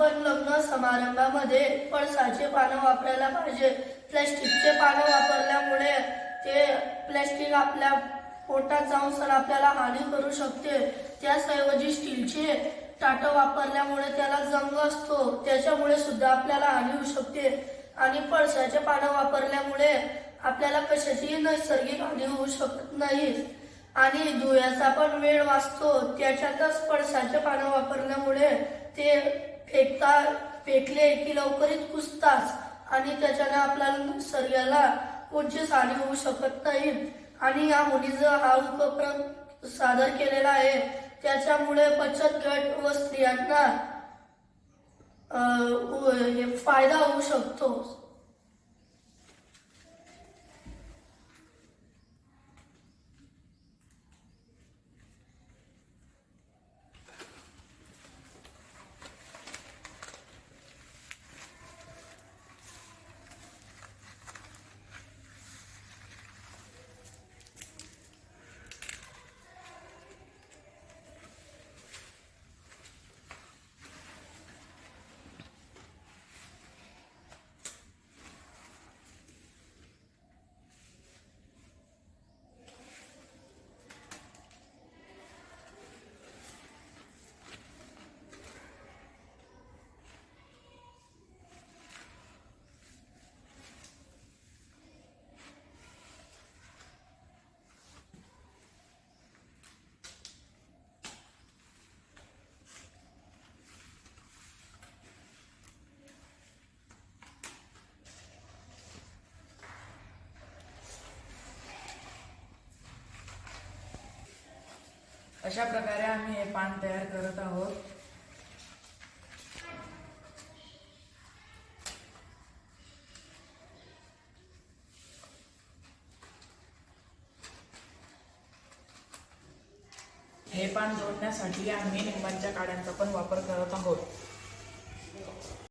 आपण लग्न समारंभामध्ये पळसाचे पानं वापरायला पाहिजे. प्लॅस्टिकचे पानं वापरल्यामुळे ते प्लॅस्टिक आपल्या पोटात जाऊन सर आपल्याला हानी करू शकते. त्याचऐवजी स्टीलचे ताटं वापरल्यामुळे त्याला जंग असतो, त्याच्यामुळे सुद्धा आपल्याला हानी होऊ शकते. आणि पळसाचे पानं वापरल्यामुळे आपल्याला कशाचीही नैसर्गिक हानी होऊ शकत नाही. आणि धुव्याचा पण वेळ वाचतो. त्याच्यातच पळसाचे पानं वापरल्यामुळे ते फेकले की लवकरच कुजतात आणि त्याच्याने आपल्याला निसर्गाला कोणतीच हानी होऊ शकत नाही. आणि या मुलीचा हा उपक्रम सादर केलेला आहे, त्याच्यामुळे बचत गट व स्त्रियांना फायदा होऊ शकतो. अशा प्रकारे आम्ही हे पान तयार करत आहोत. हे पान जोडण्यासाठी आम्ही लिंबाच्या काड्यांचा पण वापर करत आहोत.